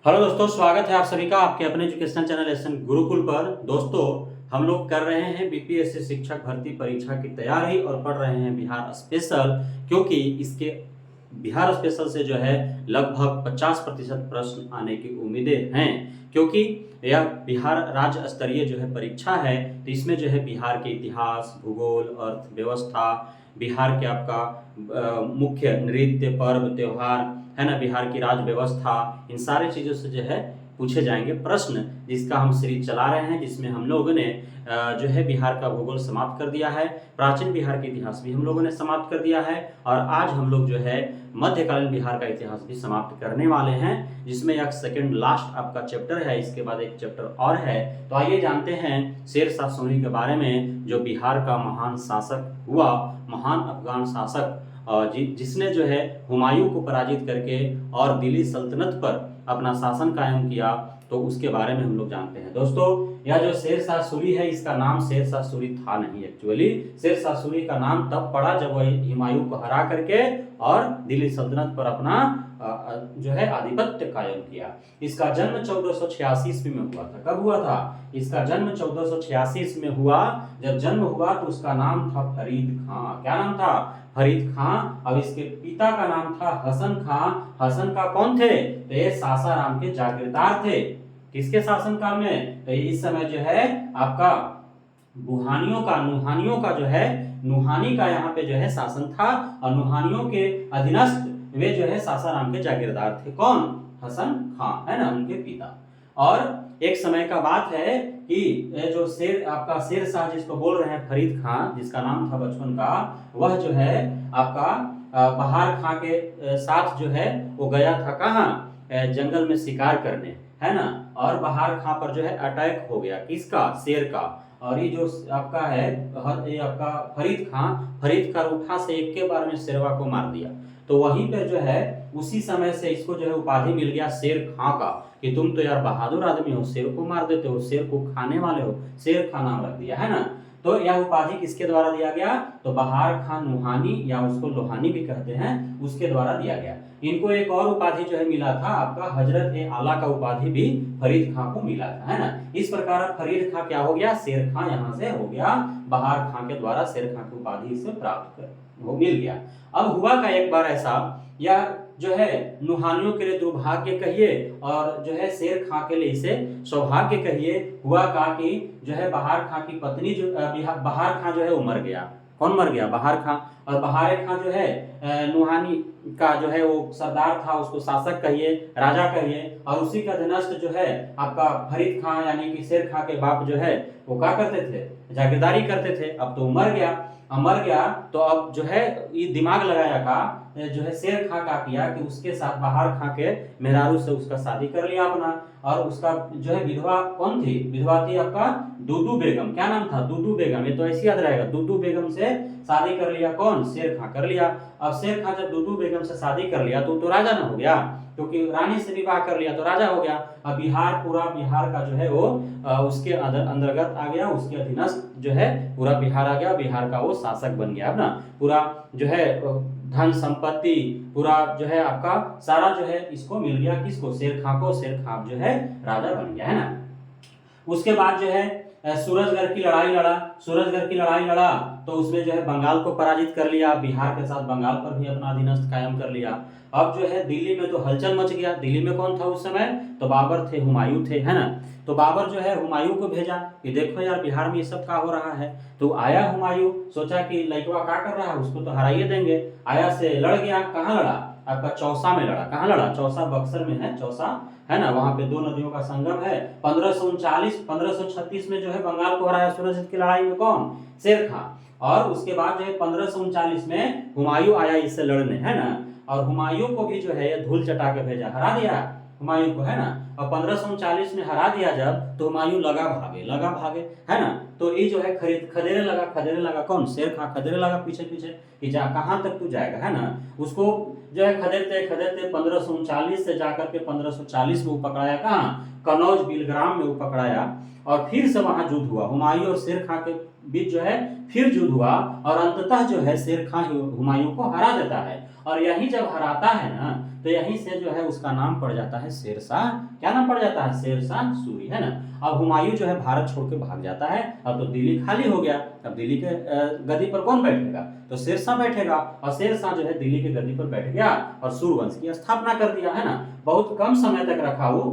Hello दोस्तों, स्वागत है आप सभी का आपके अपने एजुकेशनल चैनल एसएन गुरुकुल पर। दोस्तों, हम लोग कर रहे हैं बीपीएससी शिक्षक भर्ती परीक्षा की तैयारी और पढ़ रहे हैं बिहार स्पेशल, क्योंकि इसके बिहार स्पेशल से जो है लगभग 50% प्रश्न आने की उम्मीदें हैं। क्योंकि यह बिहार राज्य स्तरीय जो है परीक्षा है, तो इसमें जो है बिहार के इतिहास, भूगोल, अर्थव्यवस्था, बिहार के आपका मुख्य नृत्य, पर्व, त्योहार है ना, बिहार की राज्य व्यवस्था, इन सारी चीज़ों से जो है पूछे जाएंगे प्रश्न, जिसका हम सीरीज चला रहे हैं, जिसमें हम लोगों ने जो है बिहार का भूगोल समाप्त कर दिया है, प्राचीन बिहार का इतिहास भी हम लोगों ने समाप्त कर दिया है, और आज हम लोग जो है मध्यकालीन बिहार का इतिहास भी समाप्त करने वाले हैं, जिसमें एक सेकंड लास्ट आपका चैप्टर है। इसके बाद एक चैप्टर और है। तो आइए जानते हैं शेर शाह सूरी के बारे में, जो बिहार का महान शासक हुआ, महान अफगान शासक, जिसने जो है हुमायूं को पराजित करके और दिल्ली सल्तनत पर अपना शासन कायम किया, तो उसके बारे में हम लोग जानते हैं। दोस्तों, यह जो शेर शाह सूरी है, इसका नाम शेर शाह सूरी था नहीं। एक्चुअली शेर शाह सूरी का नाम तब पड़ा जब वह हुमायूं को हरा करके और दिल्ली सल्तनत पर अपना जो है आधिपत्य कायम किया। इसका जन्म 1486 ईस्वी में हुआ था। कब हुआ था? इसका जन्म 1486 ईस्वी में हुआ। जब जन्म हुआ तो उसका नाम था फरीद खां। क्या नाम था? फरीद खां। अब इसके पिता का नाम था हसन खां। हसन खां कौन थे? तो ये सासाराम के जागीरदार थे। किसके शासनकाल में? तो इस समय जो है आपका नुहानियों का जो है, नुहानी का यहाँ पे जो है शासन था, और नुहानियों के अधीनस्थ वे जो है सासाराम के जागीरदार थे। कौन? हसन खां, है ना, उनके पिता। और एक समय का बात है कि जो आपका शेर शाह जिसको बोल रहे हैं फरीद खां, जिसका नाम था बचपन का, वह जो है आपका बहार खां के साथ जो है वो गया था कहाँ? जंगल में शिकार करने, है ना। और बहार खां पर जो है अटैक हो गया। किसका? शेर का। और ये जो आपका है ये आपका फरीद खां उठा से एक के बार में शेरवा को मार दिया। तो वहीं पर जो है उसी समय से इसको जो है उपाधि मिल गया शेर खां का, कि तुम तो यार बहादुर आदमी हो, शेर को मार देते हो, शेर को खाने वाले हो, शेर खां नाम रख दिया, है ना। तो यह उपाधि किसके द्वारा दिया गया? तो बहार खां नुहानी, या उसको लोहानी भी कहते हैं, उसके द्वारा दिया गया। इनको एक और उपाधि जो है मिला था आपका, हजरत ए आला का उपाधि भी फरीद खां को मिला था, है ना। इस प्रकार फरीद खां क्या हो गया? शेर खां यहाँ से हो गया। बहार खां के द्वारा शेर खां की उपाधि से प्राप्त वो मिल गया। अब हुआ का एक बार ऐसा, या जो है नुहानियों के लिए दुर्भाग्य कहिए, और जो है शेर खां के लिए इसे सौभाग्य कहिए, हुआ का कि जो है बहार खां की पत्नी जो बहार खां जो है वो मर गया। कौन मर गया? बहार खां। और बहार खां जो है नुहानी का जो है वो सरदार था, उसको शासक कहिए, राजा कहिए, और उसी का अधीनस्थ जो है आपका फरीद खां यानी कि शेर खां के बाप जो है वो क्या करते थे? जागीरदारी करते थे। अब तो मर गया तो अब जो है ये दिमाग लगाया का जो है शेर खां का किया कि उसके साथ बहार खां के मेहरारू से उसका शादी कर लिया अपना। और उसका जो है विधवा कौन थी? विधवा थी आपका दूदू बेगम। क्या नाम था? दूदू बेगम। ये तो ऐसे याद रहेगा। दूदू बेगम से शादी कर लिया। कौन? शेर खां कर लिया। अब शेर खां जब दूदू बेगम से शादी कर लिया तो राजा ना हो गया, क्योंकि रानी से विवाह कर लिया तो राजा हो गया। अब पूरा बिहार का जो है वो उसके अंतर्गत आ गया, उसके अधीनस्थ जो है पूरा बिहार आ गया, बिहार का वो शासक बन गया। अब ना पूरा जो है धन संपत्ति पूरा जो है आपका सारा जो है इसको मिल गया। किसको? शेर खां को। शेर खां जो है राजा बन गया, है ना। उसके बाद जो है सूरजगढ़ की लड़ाई लड़ा तो उसमें जो है बंगाल को पराजित कर लिया, बिहार के साथ बंगाल पर भी अपना अधीनस्थ कायम कर लिया। अब जो है दिल्ली में तो हलचल मच गया। दिल्ली में कौन था उस समय? तो बाबर थे, हुमायूं थे, है ना। तो बाबर जो है हुमायूं को भेजा कि देखो यार बिहार में ये सब क्या हो रहा है। तो आया हुमायूं, सोचा कि लड़का क्या कर रहा है, उसको तो हराइए देंगे। आया से लड़ गया। कहाँ लड़ा? आपका चौसा में लड़ा। कहाँ लड़ा? चौसा बक्सर में है, चौसा, है ना। वहां पे दो नदियों का संगम है। 1536 में जो है बंगाल को हराया सूरजगढ़ की लड़ाई में। कौन? शेर खां। और उसके बाद जो है 1539 में हुमायूं आया इससे लड़ने, है ना। और हुमायूं को भी जो है ये धूल चटा के भेजा, हरा दिया हुमायूं को, है ना। और 1539 में हरा दिया जब, तो हुमायूं लगा भागे, है ना। तो ये जो है खदेरे लगा। कौन? शेर खां खदेरे लगा पीछे कि जा कहां तक तू जाएगा, है ना। उसको जो है खदेरते 1539 से जाकर के 1540 में वो पकड़ाया। कहाँ? कनौज बिलग्राम में वो पकड़ाया। और फिर से वहां युद्ध हुआ, हुमायूं और शेर खां के बीच जो है फिर युद्ध हुआ। और अंततः जो है शेर खां हुमायूं को हरा देता है। और यही जब हराता है ना, तो यहीं से जो है उसका नाम पड़ जाता है शेरशाह। क्या नाम पड़ जाता है? शेरशाह सूरी, है ना। अब हुमायूं जो है भारत छोड़ के भाग जाता है, अब तो दिल्ली खाली हो गया, अब दिल्ली के गद्दी पर कौन बैठेगा? तो शेरशाह बैठेगा, और शेरशाह जो है दिल्ली के गद्दी पर बैठ गया और सूर्यवंश की स्थापना कर दिया, है ना। बहुत कम समय तक रखा वो,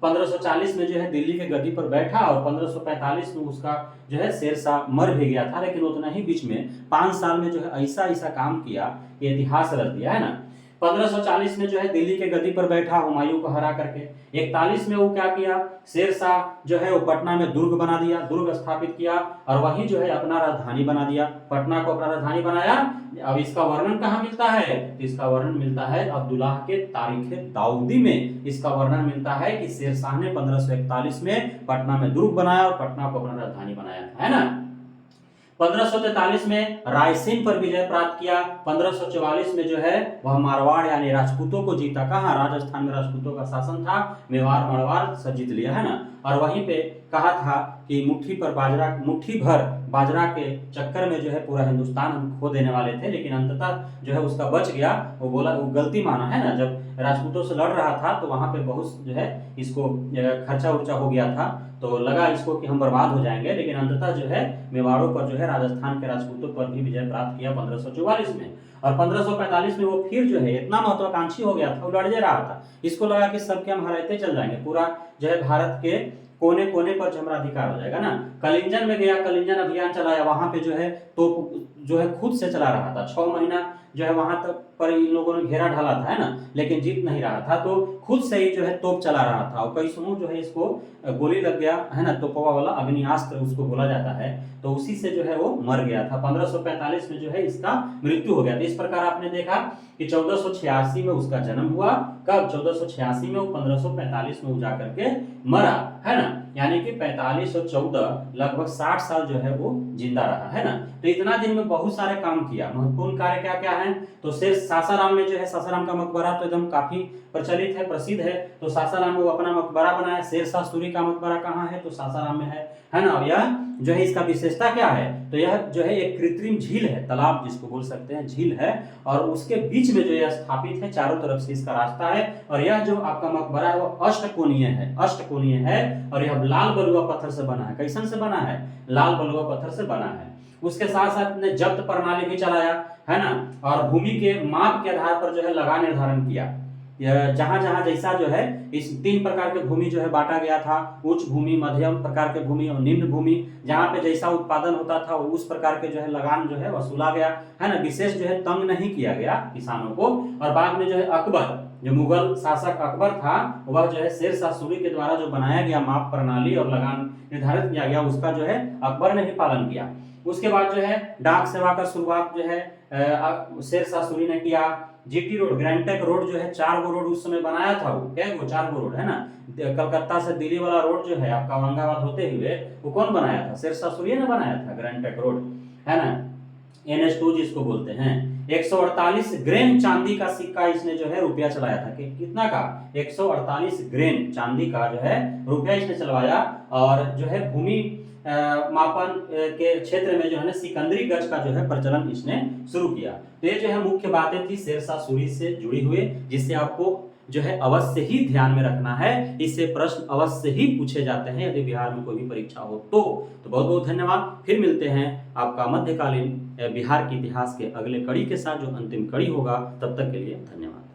1540 में जो है दिल्ली के गद्दी पर बैठा, और 1545 में उसका जो है शेरशाह मर भी गया था, लेकिन उतना ही बीच में 5 साल में जो है ऐसा ऐसा काम किया कि इतिहास रच दिया, है ना। 1540 में जो है दिल्ली के गद्दी पर बैठा हुमायूं को हरा करके। 41 में वो क्या किया? शेरशाह जो है वो पटना में दुर्ग बना दिया, दुर्ग स्थापित किया, और वहीं जो है अपना राजधानी बना दिया, पटना को अपना राजधानी बनाया। अब इसका वर्णन कहाँ मिलता है? तो इसका वर्णन मिलता है अब्दुल्लाह के तारीख दाऊदी में। इसका वर्णन मिलता है कि शेरशाह ने 1541 में पटना में दुर्ग बनाया और पटना को अपना राजधानी बनाया, है ना। 1543 में रायसेन पर विजय प्राप्त किया। 1544 में जो है वह मारवाड़ यानी राजपूतों को जीता। कहाँ? राजस्थान में राजपूतों का शासन था, मेवाड़ मरवाड़ सब जीत लिया, है ना। और वहीं पे कहा था कि मुट्ठी भर बाजरा के चक्कर में जो है पूरा हिंदुस्तान हम खो देने वाले थे, लेकिन अंततः जो है उसका बच गया। वो बोला, वो गलती माना, है ना। जब राजपूतों से लड़ रहा था तो वहां पे बहुत जो है इसको खर्चा उर्चा हो गया था, तो लगा इसको कि हम बर्बाद हो जाएंगे, लेकिन अंततः जो है मेवाड़ों पर जो है राजस्थान के राजपूतों पर भी विजय प्राप्त किया 1544 में। और 1545 में वो फिर जो है इतना महत्वाकांक्षी हो गया था, वो लड़ रहा था, इसको लगा कि सबके हम हराते चल जाएंगे, पूरा जो है भारत के कोने कोने पर हमारा अधिकार हो जाएगा ना। कलिंजन में गया, कलिंजन अभियान चलाया, वहां पे जो है तो जो है खुद से चला रहा था, 6 महीना जो है वहां तक पर इन लोगों ने घेरा ढाला था, है ना, लेकिन जीत नहीं रहा था, तो खुद से ही जो है तोप चला रहा था, और कई समूह जो है इसको गोली लग गया, है ना, तोपवा वाला अग्नियास्त्र उसको बोला जाता है, तो उसी से जो है वो मर गया था। 1545 में जो है इसका मृत्यु हो गया था। इस प्रकार आपने देखा कि 1486 में उसका जन्म हुआ। कब? 1486 में, वो 1545 में जा करके मरा, है ना। यानी कि 4514 लगभग 60 साल जो है वो जिंदा रहा, है ना। तो इतना दिन में बहुत सारे काम किया। महत्वपूर्ण कार्य क्या क्या है? तो शेर सासाराम में जो है, सासाराम का मकबरा तो एकदम काफी प्रचलित है, प्रसिद्ध है, तो सासाराम में वो अपना मकबरा बनाया। शेरशाह सूरी का मकबरा कहाँ है? तो सासाराम में है ना। और यह जो है इसका विशेषता क्या है? तो यह जो है एक कृत्रिम झील है, तालाब जिसको बोल सकते हैं, झील है, और उसके बीच में जो यह स्थापित है, चारों तरफ से इसका रास्ता है, और यह जो आपका मकबरा है वो अष्टकोणीय है, और यह लाल बलुआ पत्थर से बना है। कैसन से बना है? लाल बलुआ पत्थर से बना है। उसके साथ साथ ने जब्त प्रणाली भी चलाया, है ना, और भूमि के माप के आधार पर जो है लगान निर्धारण किया। जहां जहां जैसा जो है इस 3 प्रकार के भूमि जो है बांटा गया था, उच्च भूमि, मध्यम प्रकार के भूमि और निम्न भूमि। जहां पे जैसा उत्पादन होता था उस प्रकार के जो है लगान जो है वसूला गया, है ना। विशेष जो है तंग नहीं किया गया किसानों को। और बाद में जो है अकबर, जो मुगल शासक अकबर था, वह जो है शेरशाह सूरी के द्वारा जो बनाया गया माप प्रणाली और लगान निर्धारित किया गया, उसका जो है अकबर ने ही पालन किया। उसके बाद जो है डाक सेवा का शुरुआत जो है शेरशाह सूरी ने किया। GT road, grand trunk road जो है 4 गो रोड उस समय बनाया था, वो क्या वो 4 गो रोड, है ना। कलकत्ता से दिल्ली वाला रोड जो है आपका औरंगाबाद होते हुए, वो कौन बनाया था? शेरशाह सूरी ने बनाया था, ग्रैंड ट्रंक रोड, है ना। NH2 जिसको बोलते हैं। 148 ग्रेन चांदी का सिक्का इसने जो है रुपया चलाया था। कि कितना का? 148 ग्रेन चांदी का जो है रुपया इसने चलवाया। और जो है भूमि मापन के क्षेत्र में जो है ना सिकंदरी गज का जो है प्रचलन इसने शुरू किया। तो ये जो है मुख्य बातें थी शेरशाह सूरी से जुड़ी हुई, जिससे आपको जो है अवश्य ही ध्यान में रखना है। इससे प्रश्न अवश्य ही पूछे जाते हैं यदि बिहार में कोई भी परीक्षा हो तो। बहुत बहुत धन्यवाद। फिर मिलते हैं आपका मध्यकालीन बिहार के इतिहास के अगले कड़ी के साथ, जो अंतिम कड़ी होगा। तब तक के लिए धन्यवाद।